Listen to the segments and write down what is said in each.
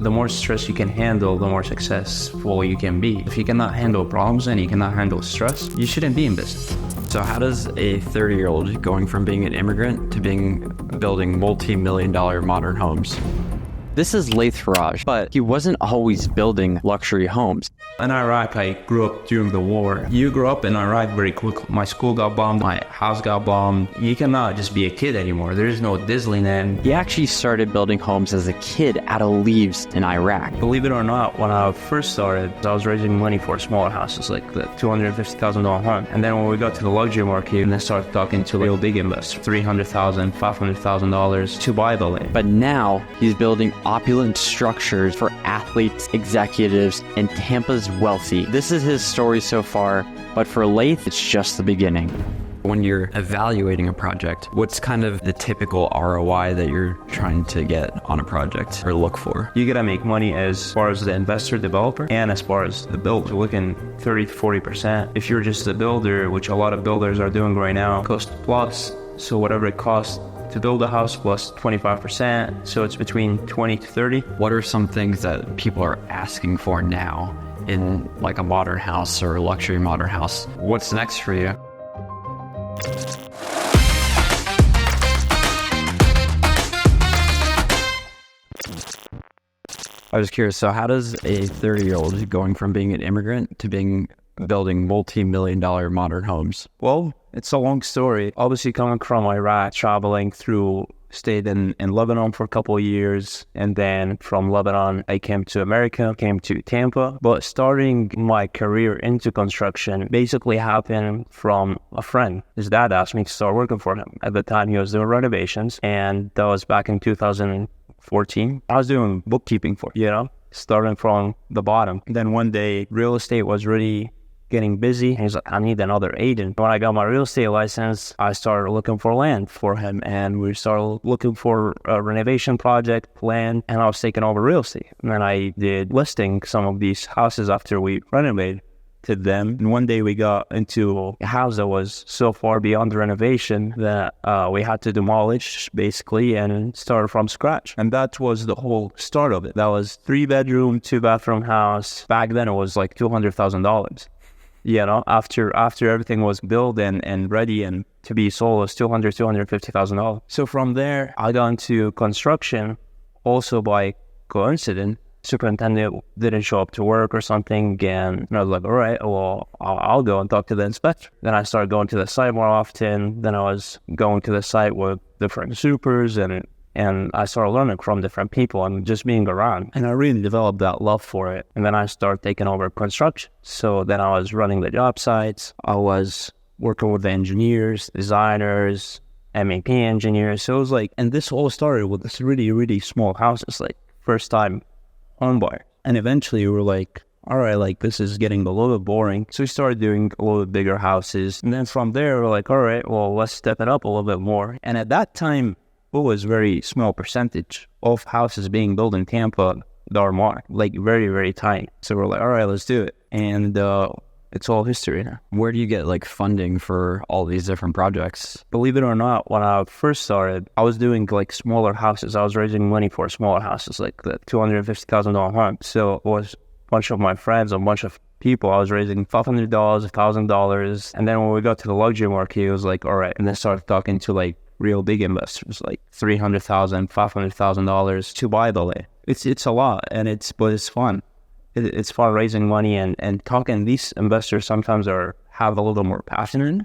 The more stress you can handle, the more successful you can be. If you cannot handle problems and you cannot handle stress, you shouldn't be in business. So how does a 30-year-old going from being an immigrant to building multi-million-dollar modern homes? This is Layth Faraj, but he wasn't always building luxury homes. In Iraq, I grew up during the war. You grew up in Iraq very quickly. My school got bombed, my house got bombed. You cannot just be a kid anymore. There is no Disneyland. He actually started building homes as a kid out of leaves in Iraq. Believe it or not, when I first started, I was raising money for smaller houses, like the $250,000 home. And then when we got to the luxury market, and I started talking to real big investors, $300,000, $500,000 to buy the land. But now he's building opulent structures for athletes, executives, and Tampa's wealthy. This is his story so far, but for Layth, it's just the beginning. When you're evaluating a project, what's kind of the typical ROI that you're trying to get on a project or look for? You gotta make money as far as the investor, developer, and as far as the builder. You're looking 30 to 40%. If you're just a builder, which a lot of builders are doing right now, cost plus, so whatever it costs to build a house plus 25%, so it's between 20 to 30. What are some things that people are asking for now in like a modern house or a luxury modern house? What's next for you? I was curious, so how does a 30-year-old going from being an immigrant to building multi-million-dollar modern homes? Well, it's a long story. Obviously coming from Iraq, traveling through, stayed in Lebanon for a couple of years. And then from Lebanon, I came to America, came to Tampa. But starting my career into construction basically happened from a friend. His dad asked me to start working for him. At the time, he was doing renovations. And that was back in 2014. I was doing bookkeeping for, starting from the bottom. Then one day, real estate was really getting busy. He's like, I need another agent. When I got my real estate license, I started looking for land for him, and we started looking for a renovation project land, and I was taking over real estate. And then I did listing some of these houses after we renovated to them. And one day we got into a house that was so far beyond the renovation that we had to demolish basically and start from scratch. And that was the whole start of it. That was 3-bedroom, 2-bathroom house. Back then it was like $200,000. After everything was built and ready and to be sold, it was $250,000. So from there, I got into construction. Also by coincidence, superintendent didn't show up to work or something, and I was like, all right, well, I'll go and talk to the inspector. Then I started going to the site more often. Then I was going to the site with different supers, and I started learning from different people and just being around. And I really developed that love for it. And then I started taking over construction. So then I was running the job sites. I was working with the engineers, designers, MEP engineers. So it was like, and this all started with this really, really small houses, like first time home buyer. And eventually we were like, all right, like this is getting a little bit boring. So we started doing a little bit bigger houses. And then from there, we're like, all right, well, let's step it up a little bit more. And at that time, it was very small percentage of houses being built in Tampa that are marked, like very, very tiny. So we're like, all right, let's do it. And it's all history now. Where do you get like funding for all these different projects? Believe it or not, when I first started, I was doing like smaller houses. I was raising money for smaller houses, like the $250,000 home. So it was a bunch of my friends, a bunch of people. I was raising $500, $1,000. And then when we got to the luxury market, it was like, all right. And then started talking to like real big investors, like $300,000, $500,000 to buy the land. It's a lot, but it's fun. It's fun raising money and talking. These investors sometimes have a little more passion,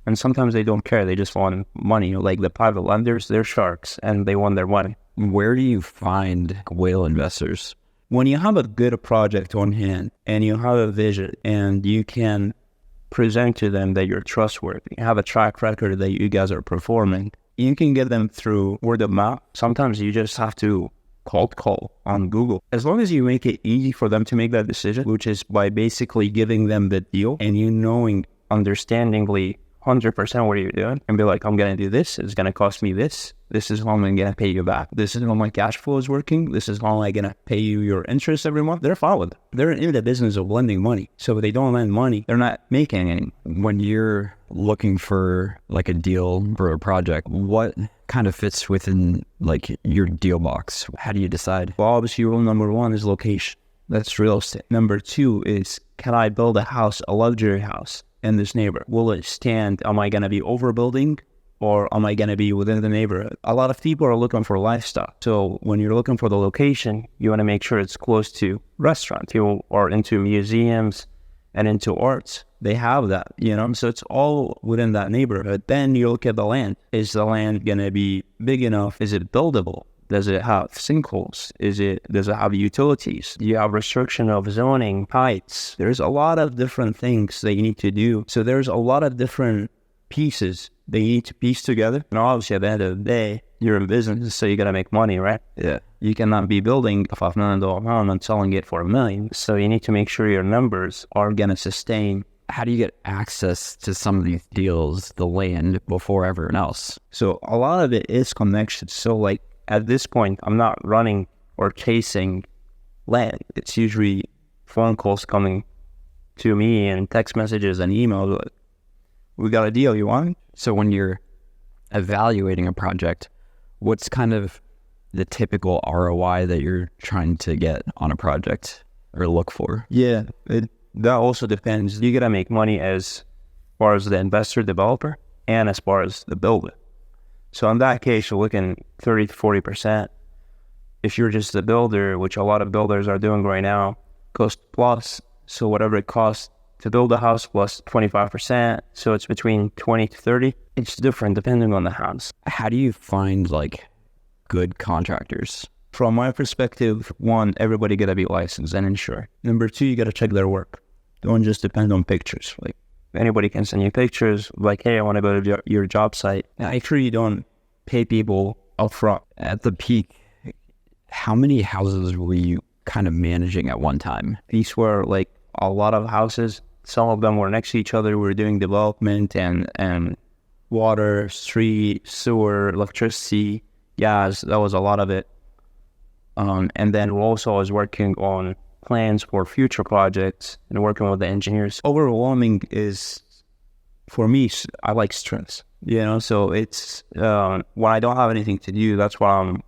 and sometimes they don't care. They just want money. Like the private lenders, they're sharks and they want their money. Where do you find whale investors? When you have a good project on hand and you have a vision and you can present to them that you're trustworthy, have a track record that you guys are performing, you can get them through word of mouth. Sometimes you just have to cold call on Google. As long as you make it easy for them to make that decision, which is by basically giving them the deal and you knowing understandingly 100% what you're doing and be like, I'm going to do this. It's going to cost me this. This is how I'm going to pay you back. This is how my cash flow is working. This is how I'm going to pay you your interest every month. They're fine with it. They're in the business of lending money. So if they don't lend money, they're not making any. When you're looking for like a deal for a project, what kind of fits within like your deal box? How do you decide? Well, obviously rule number one is location. That's real estate. Number two is, can I build a house, a luxury house in this neighborhood? Will it stand? Am I going to be overbuilding or am I going to be within the neighborhood? A lot of people are looking for lifestyle. So when you're looking for the location, you want to make sure it's close to restaurants or into museums and into arts. They have that, so it's all within that neighborhood. Then you look at the land. Is the land going to be big enough? Is it buildable? Does it have sinkholes? Does it have utilities? Do you have restriction of zoning, heights? There's a lot of different things that you need to do. So there's a lot of different pieces that you need to piece together. And obviously at the end of the day, you're in business, so you got to make money, right? Yeah. You cannot be building a $5 million home and selling it for $1 million. So you need to make sure your numbers are going to sustain. How do you get access to some of these deals, the land, before everyone else? So a lot of it is connection. So like, at this point, I'm not running or chasing land. It's usually phone calls coming to me and text messages and emails. Like, we got a deal, you want? So when you're evaluating a project, what's kind of the typical ROI that you're trying to get on a project or look for? Yeah, that also depends. You got to make money as far as the investor, developer, and as far as the builder. So in that case, you're looking 30 to 40%. If you're just the builder, which a lot of builders are doing right now, cost plus. So whatever it costs to build a house plus 25%. So it's between 20 to 30. It's different depending on the house. How do you find like good contractors? From my perspective, one, everybody got to be licensed and insured. Number two, you got to check their work. Don't just depend on pictures. Like, anybody can send you pictures like, hey, I want to go to your job site. Make sure you don't pay people up front. At the peak, how many houses were you kind of managing at one time? These were like a lot of houses. Some of them were next to each other. We were doing development and water, street, sewer, electricity, gas. That was a lot of it. And then also I was working on plans for future projects and working with the engineers. Overwhelming is, for me, I like stress, so it's, when I don't have anything to do, that's when I'm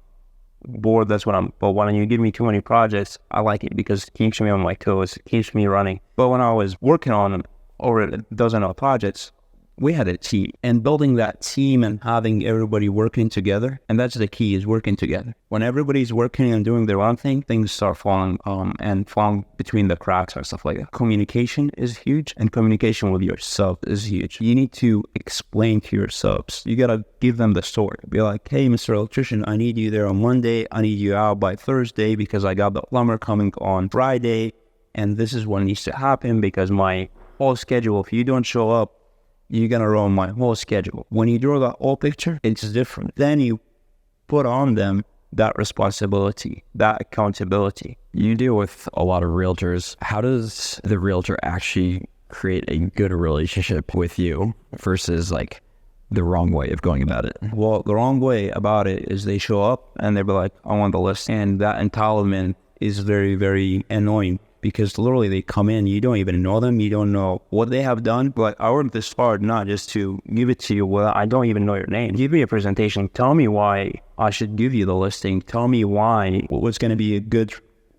bored, but when you give me too many projects, I like it because it keeps me on my toes, it keeps me running. But when I was working on over a dozen of projects, we had a team, and building that team and having everybody working together, and that's the key, is working together. When everybody's working and doing their own thing, things start falling between the cracks and stuff like that. Communication is huge, and communication with your sub is huge. You need to explain to your subs. You gotta give them the story. Be like, hey, Mr. Electrician, I need you there on Monday. I need you out by Thursday because I got the plumber coming on Friday, and this is what needs to happen because my whole schedule, if you don't show up, you're going to ruin my whole schedule. When you draw the whole picture, it's different. Then you put on them that responsibility, that accountability. You deal with a lot of realtors. How does the realtor actually create a good relationship with you versus like the wrong way of going about it? Well, the wrong way about it is they show up and they be like, I want the list. And that entitlement is very, very annoying. Because literally they come in, you don't even know them, you don't know what they have done. But I worked this hard not just to give it to you, well, I don't even know your name. Give me a presentation, tell me why I should give you the listing, tell me what's going to be a good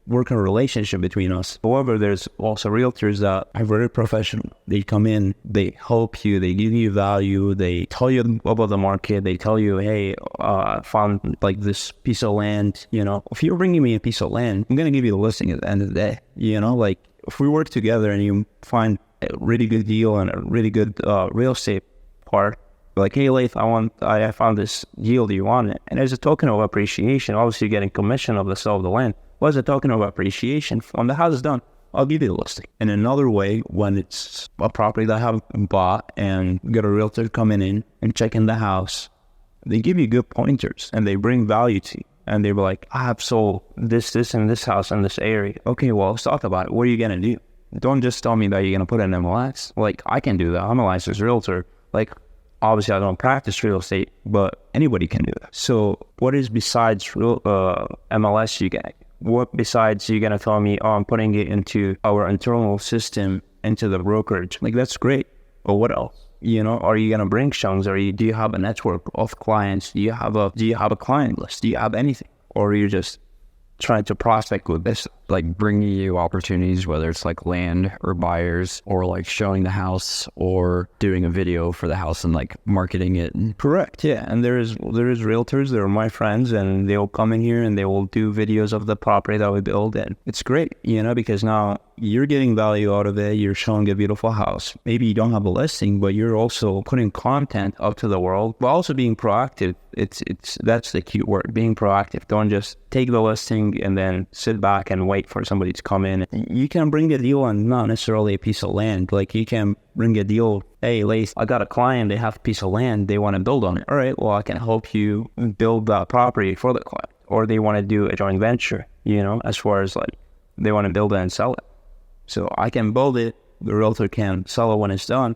working relationship between us. However, there's also realtors that are very professional. They come in, they help you, they give you value, they tell you about the market, they tell you, hey, I found like this piece of land, If you're bringing me a piece of land, I'm going to give you the listing at the end of the day, Like if we work together and you find a really good deal and a really good real estate part, like, hey, Layth, I found this deal, do you want it? And as a token of appreciation, obviously you're getting commission of the sale of the land. Well, as a token of appreciation, when the house is done, I'll give you the listing. And another way, when it's a property that I haven't bought and get a realtor coming in and checking the house, they give you good pointers and they bring value to you. And they were like, I have sold this, and this house in this area. Okay, well, let's talk about it. What are you going to do? Don't just tell me that you're going to put it in MLS. Like, I can do that. I'm a licensed realtor. Like, obviously I don't practice real estate, but anybody can do that. So what is besides real MLS you get? What besides you gonna tell me, oh, I'm putting it into our internal system, into the brokerage? Like, that's great. But what else? You know, are you gonna bring showings? Do you have a network of clients? Do you have a client list? Do you have anything? Or are you just trying to prospect with this? Like bringing you opportunities, whether it's like land or buyers, or like showing the house or doing a video for the house and like marketing it. Correct. Yeah. And there is realtors, they're my friends, and they'll come in here and they will do videos of the property that we build. And it's great, you know, because now you're getting value out of it. You're showing a beautiful house. Maybe you don't have a listing, but you're also putting content up to the world, but also being proactive. That's the key word, being proactive. Don't just take the listing and then sit back and wait for somebody to come in. You can bring a deal on not necessarily a piece of land. Like, you can bring a deal, hey, Layth, I got a client, they have a piece of land, they want to build on it. All right, well, I can help you build that property for the client. Or they want to do a joint venture, you know, as far as like they want to build it and sell it. So I can build it, the realtor can sell it when it's done.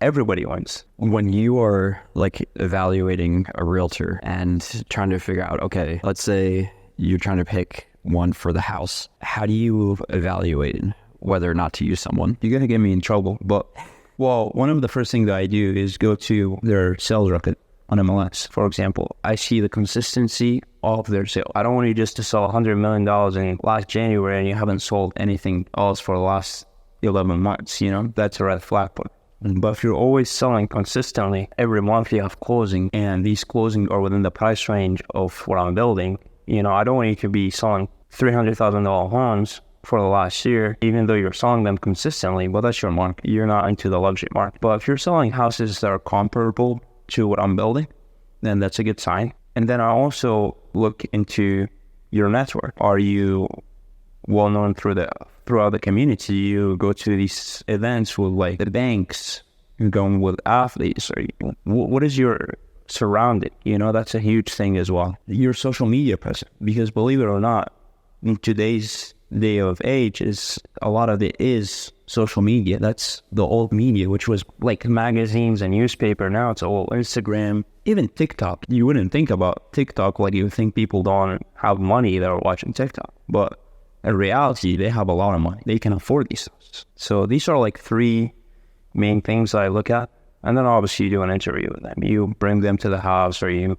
Everybody wins. When you are like evaluating a realtor and trying to figure out, okay, let's say you're trying to pick one for the house, how do you evaluate whether or not to use someone? You're going to get me in trouble. But, well, one of the first things that I do is go to their sales record on MLS. For example, I see the consistency of their sale. I don't want you just to sell $100 million in last January and you haven't sold anything else for the last 11 months, you know? That's a red flag. But if you're always selling consistently, every month you have closing, and these closing are within the price range of what I'm building, you know, I don't want you to be selling $300,000 homes for the last year, even though you're selling them consistently. Well, that's your market. You're not into the luxury market. But if you're selling houses that are comparable to what I'm building, then that's a good sign. And then I also look into your network. Are you well known throughout the community? You go to these events with like the banks, you're going with athletes, or what is your surrounding? You know, that's a huge thing as well. Your social media presence, because believe it or not, in today's day of age, is a lot of it is social media. That's the old media, which was like magazines and newspaper. Now it's all Instagram, even TikTok. You wouldn't think about TikTok like you think people don't have money that are watching TikTok, but in reality, they have a lot of money. They can afford these things. So these are like three main things I look at. And then obviously you do an interview with them. You bring them to the house, or you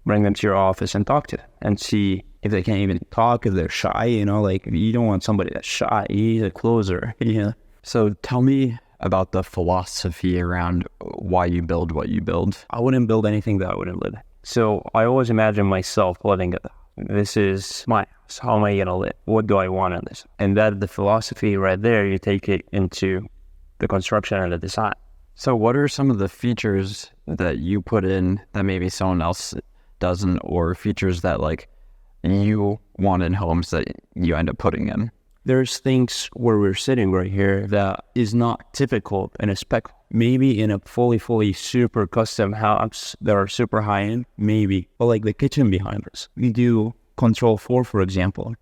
bring them to your office and talk to them and see if they can't even talk, if they're shy, you know, like you don't want somebody that's shy. You need a closer, you know. So tell me about the philosophy around why you build what you build. I wouldn't build anything that I wouldn't live in. So I always imagine myself living it. This is my house. How am I going to live? What do I want in this? And that the philosophy right there, you take it into the construction and the design. So what are some of the features that you put in that maybe someone else doesn't, or features that like you want in homes that you end up putting in? There's things where we're sitting right here that is not typical in a spec. Maybe in a fully super custom house that are super high end, maybe. But like the kitchen behind us, we do Control 4, for example.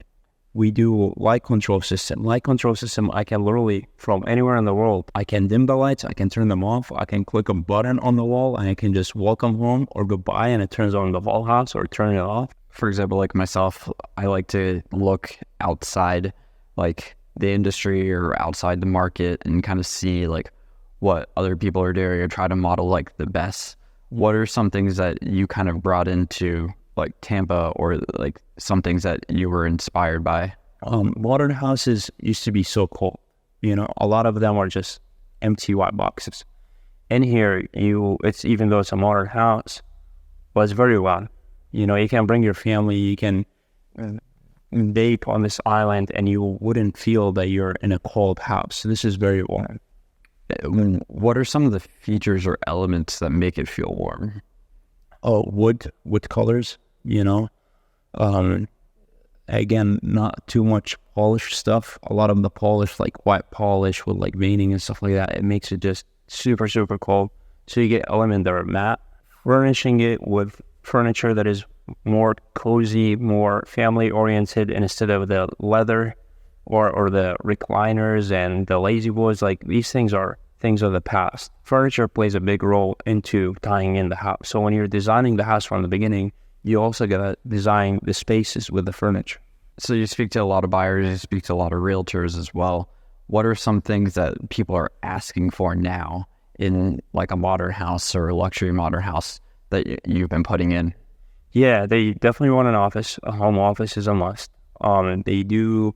We do light control system. Light control system, I can literally, from anywhere in the world, I can dim the lights, I can turn them off, I can click a button on the wall, and I can just welcome home or goodbye, and it turns on the whole house or turn it off. For example, like myself, I like to look outside like the industry or outside the market and kind of see like what other people are doing or try to model like the best. What are some things that you kind of brought into like Tampa, or like some things that you were inspired by? Modern houses used to be so cool. You know, a lot of them are just empty white boxes. In here, it's even though it's a modern house, but it's very well. You know, you can bring your family, you can date on this island, and you wouldn't feel that you're in a cold house. This is very warm. What are some of the features or elements that make it feel warm? Oh, wood colors, you know. Again, not too much polished stuff. A lot of the polish, like white polish with like veining and stuff like that, it makes it just super cold. So you get elements that are matte. Furnishing it with furniture that is more cozy, more family oriented, and instead of the leather or the recliners and the lazy boys, like these things are things of the past. Furniture plays a big role into tying in the house. So when you're designing the house from the beginning, you also gotta design the spaces with the furniture. So you speak to a lot of buyers, you speak to a lot of realtors as well. What are some things that people are asking for now in like a modern house or a luxury modern house that you've been putting in? Yeah, they definitely want an office. A home office is a must. They do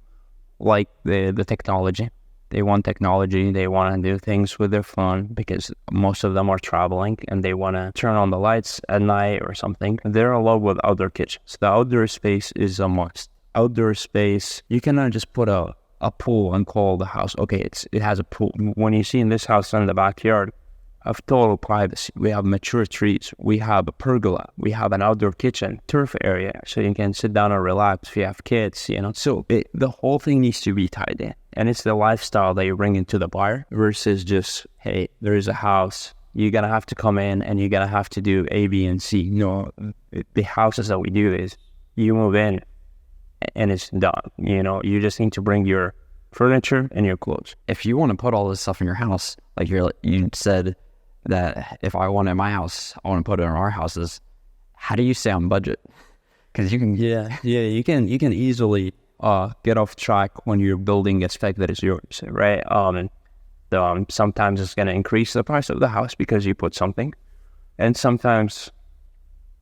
like the technology. They want technology. They want to do things with their phone because most of them are traveling and they want to turn on the lights at night or something. They're in love with outdoor kitchens. The outdoor space is a must. Outdoor space, you cannot just put a pool and call the house, okay, it has a pool. When you see in this house in the backyard, of total privacy. We have mature trees. We have a pergola. We have an outdoor kitchen, turf area, so you can sit down and relax if you have kids, you know. So the whole thing needs to be tied in. And it's the lifestyle that you bring into the buyer versus just, hey, there is a house. You're going to have to come in and you're going to have to do A, B, and C. No, the houses that we do is you move in and it's done. You know, you just need to bring your furniture and your clothes. If you want to put all this stuff in your house, like you said, that if I want it in my house, I want to put it in our houses. How do you stay on budget? Because you can, you can easily get off track when you're building a spec that is yours, right? Sometimes it's going to increase the price of the house because you put something, and sometimes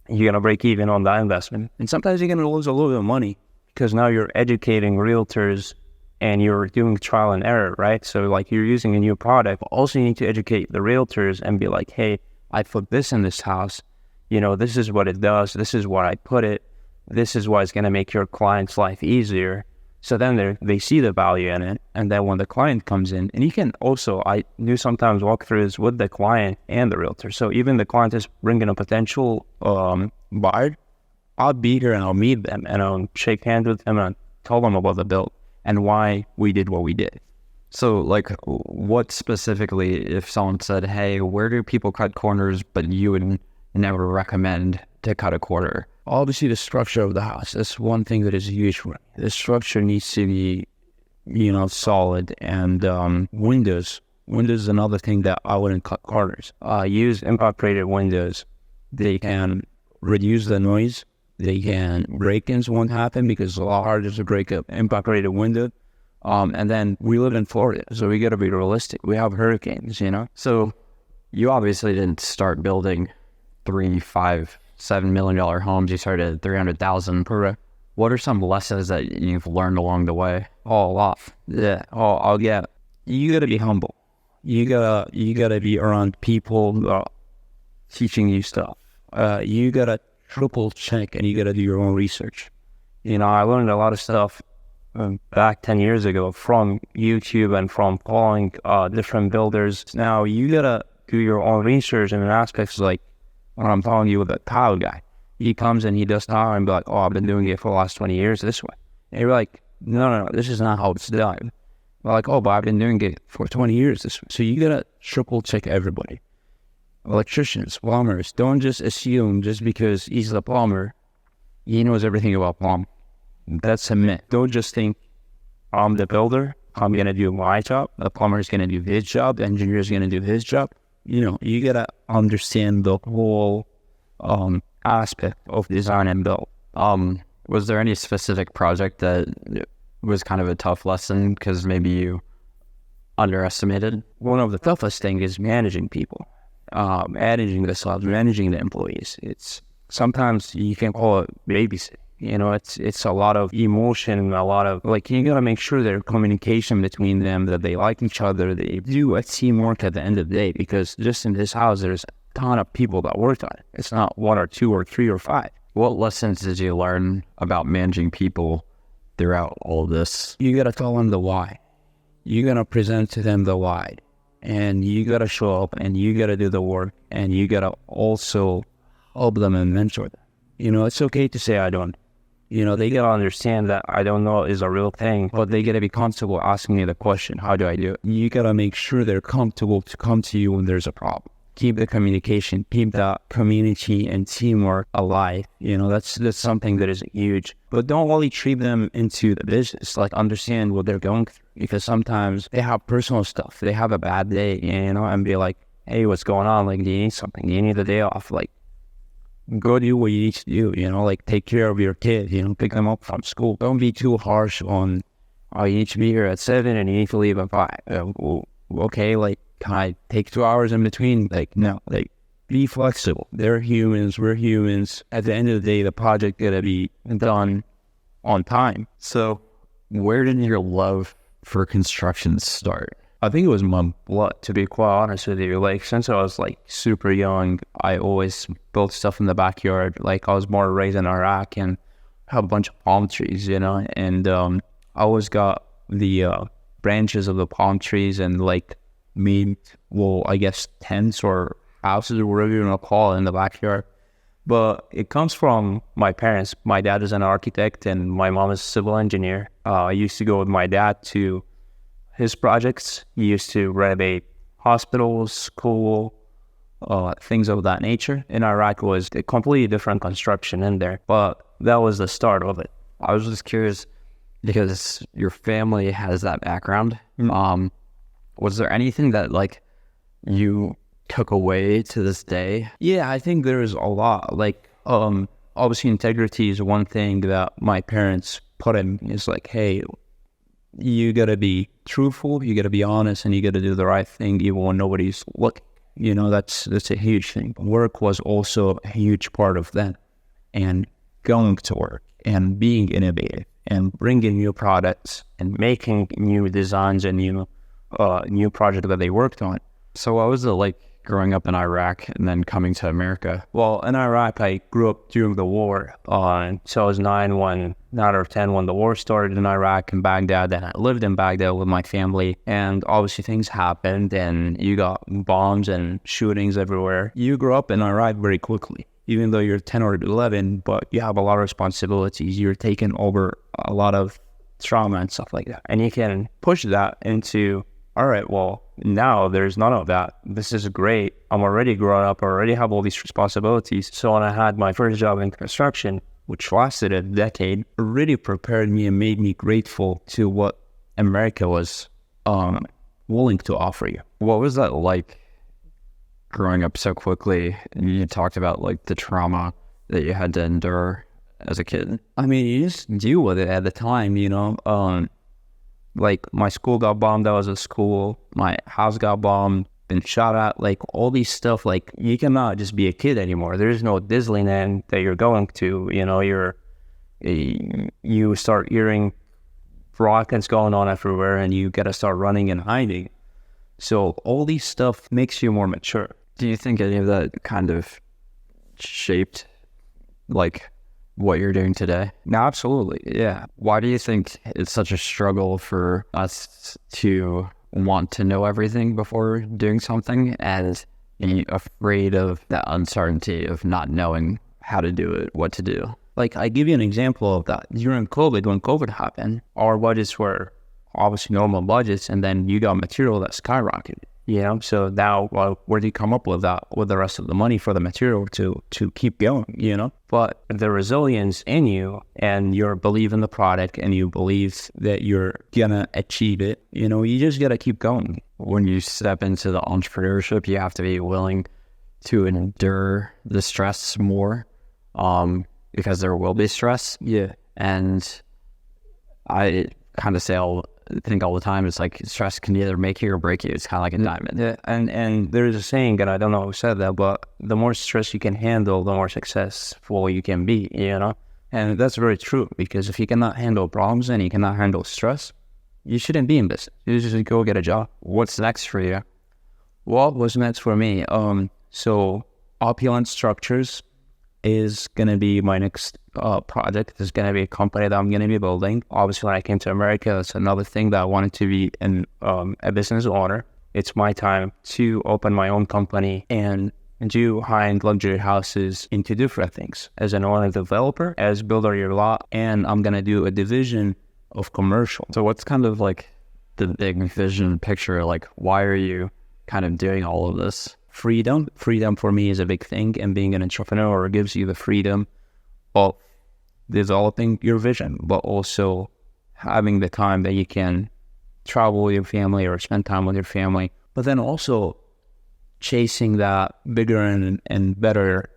you're going to break even on that investment, and sometimes you're going to lose a little bit of money because now you're educating realtors and you're doing trial and error, right? So like you're using a new product, but also you need to educate the realtors and be like, hey, I put this in this house. You know, this is what it does. This is where I put it. This is why it's going to make your client's life easier. So then they see the value in it. And then when the client comes in, and you can also, I do sometimes walkthroughs with the client and the realtor. So even the client is bringing a potential buyer, I'll be here and I'll meet them and I'll shake hands with them and I'll tell them about the build and why we did what we did. So like what specifically, if someone said, hey, where do people cut corners, but you would never recommend to cut a corner? Obviously the structure of the house. That's one thing that is huge for me. The structure needs to be, you know, solid. And windows. Windows is another thing that I wouldn't cut corners. Use impact-rated windows. They can reduce the noise. They can, break-ins won't happen because it's a lot harder to break up impact-rated window. And then we live in Florida, so we got to be realistic. We have hurricanes, you know? So you obviously didn't start building $3, $5, $7 million homes. You started at 300,000. Correct. What are some lessons that you've learned along the way? Oh, a lot. Yeah. You got to be humble. You gotta be around people teaching you stuff. You got to triple check and you got to do your own research. You know, I learned a lot of stuff back 10 years ago from YouTube and from following different builders. Now you got to do your own research in aspects like what I'm telling you with a tile guy. He comes and he does tile and be like, oh, I've been doing it for the last 20 years this way. And you're like, no, this is not how it's done. We're like, oh, but I've been doing it for 20 years this way. So you got to triple check everybody. Electricians, plumbers, don't just assume just because he's the plumber, he knows everything about plumbing. That's a myth. Don't just think, I'm the builder, I'm going to do my job, the plumber is going to do his job, the engineer is going to do his job. You know, you got to understand the whole aspect of design and build. Was there any specific project that was kind of a tough lesson because maybe you underestimated? One of the toughest things is managing people. Managing the subs, managing the employees. It's sometimes you can call it babysitting. You know, it's a lot of emotion, a lot of like you gotta make sure there's communication between them, that they like each other, they do a teamwork at the end of the day. Because just in this house, there's a ton of people that worked on it. It's not 1 or 2 or 3 or 5. What lessons did you learn about managing people throughout all of this? You gotta tell them the why. You gotta present to them the why. And you got to show up and you got to do the work and you got to also help them and mentor them. You know, it's okay to say I don't. You know, they got to understand that I don't know is a real thing, but they got to be comfortable asking me the question, how do I do it? You got to make sure they're comfortable to come to you when there's a problem. keep the communication, keep the community and teamwork alive. That's something that is huge. But don't only treat them into the business, like understand what they're going through. Because sometimes they have personal stuff. They have a bad day, and be like, hey, what's going on? Like, do you need something? Do you need a day off? Like, go do what you need to do, like take care of your kid, pick them up from school. Don't be too harsh on, oh, you need to be here at 7 and you need to leave at 5. Okay, like, can I take 2 hours in between? Like, no, like, be flexible. They're humans, we're humans. At the end of the day, the project gotta be done on time. So where did your love for construction start? I think it was my blood, to be quite honest with you. Like, since I was like super young, I always built stuff in the backyard. Like, I was more raised in Iraq and have a bunch of palm trees, and I always got the branches of the palm trees and like made, I guess tents or houses or whatever you want to call it in the backyard. But it comes from my parents. My dad is an architect and my mom is a civil engineer. I used to go with my dad to his projects. He used to renovate hospitals, school, things of that nature. In Iraq was a completely different construction in there, but that was the start of it. I was just curious because your family has that background. Was there anything that like you took away to this day? Yeah, I think there is a lot. Like, obviously integrity is one thing that my parents put in. It's like, hey, you gotta be truthful, you gotta be honest, and you gotta do the right thing even when nobody's looking. That's a huge thing. Work was also a huge part of that, and going to work and being innovative and bringing new products and making new designs and new projects that they worked on. So what was it like growing up in Iraq and then coming to America? Well, in Iraq, I grew up during the war. So I was 9 or 10 when the war started in Iraq and Baghdad. And I lived in Baghdad with my family. And obviously things happened and you got bombs and shootings everywhere. You grew up in Iraq very quickly, even though you're 10 or 11, but you have a lot of responsibilities. You're taking over a lot of trauma and stuff like that. And you can push that into, all right, well, now there's none of that. This is great. I'm already grown up. I already have all these responsibilities. So when I had my first job in construction, which lasted a decade, it really prepared me and made me grateful to what America was willing to offer you. What was that like growing up so quickly? And you talked about like the trauma that you had to endure as a kid. I mean, you just deal with it at the time, like my school got bombed. I was at school. My house got bombed, been shot at. Like all these stuff. Like you cannot just be a kid anymore. There's no Disneyland that you're going to. You start hearing rockets going on everywhere, and you gotta start running and hiding. So all these stuff makes you more mature. Do you think any of that kind of shaped like what you're doing today? No, absolutely. Yeah. Why do you think it's such a struggle for us to want to know everything before doing something and be afraid of that uncertainty of not knowing how to do it, what to do? Like, I give you an example of that. During COVID, when COVID happened, our budgets were obviously normal budgets, and then you got material that skyrocketed. So now, where do you come up with that, with the rest of the money for the material to keep going, But the resilience in you and your belief in the product and you believe that you're gonna achieve it, you just gotta keep going. When you step into the entrepreneurship, you have to be willing to endure the stress more, because there will be stress. Yeah. And I kind of think all the time, it's like stress can either make you or break you. It's kind of like a diamond. Yeah, and there's a saying, and I don't know who said that, but the more stress you can handle, the more successful you can be, And that's very true, because if you cannot handle problems and you cannot handle stress, you shouldn't be in business. You just go get a job. What's next for you? What was next for me? So Opulent Structures is going to be my next project. It's going to be a company that I'm going to be building. Obviously, when I came to America, that's another thing that I wanted to be a business owner. It's my time to open my own company and do high-end luxury houses into different things. As an owner developer, as builder your lot, and I'm going to do a division of commercial. So what's kind of like the big vision picture? Like, why are you kind of doing all of this? freedom. Freedom for me is a big thing, and being an entrepreneur gives you the freedom of developing your vision, but also having the time that you can travel with your family or spend time with your family, but then also chasing that bigger and better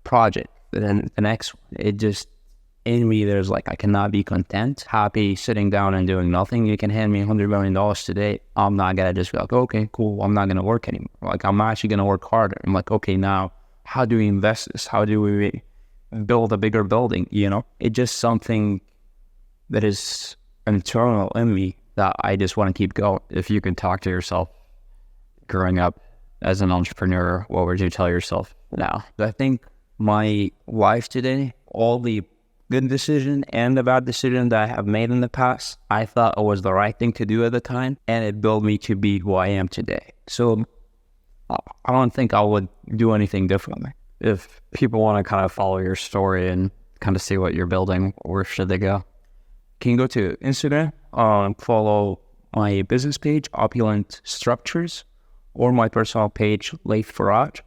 project than the next one. It just, in me, there's like, I cannot be content, happy sitting down and doing nothing. You can hand me $100 million today. I'm not going to just be like, okay, cool, I'm not going to work anymore. Like, I'm actually going to work harder. I'm like, okay, now, how do we invest this? How do we build a bigger building? You know, it's just something that is internal in me that I just want to keep going. If you could talk to yourself growing up as an entrepreneur, what would you tell yourself now? I think my life today, all the good decision and the bad decision that I have made in the past, I thought it was the right thing to do at the time, and it built me to be who I am today. So I don't think I would do anything differently. If people want to kind of follow your story and kind of see what you're building, where should they go? Can you go to Instagram, follow my business page, Opulent Structures, or my personal page, Layth Faraj.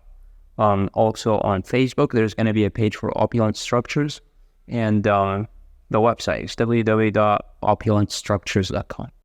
Also on Facebook, there's going to be a page for Opulent Structures, and the website is www.opulentstructures.com.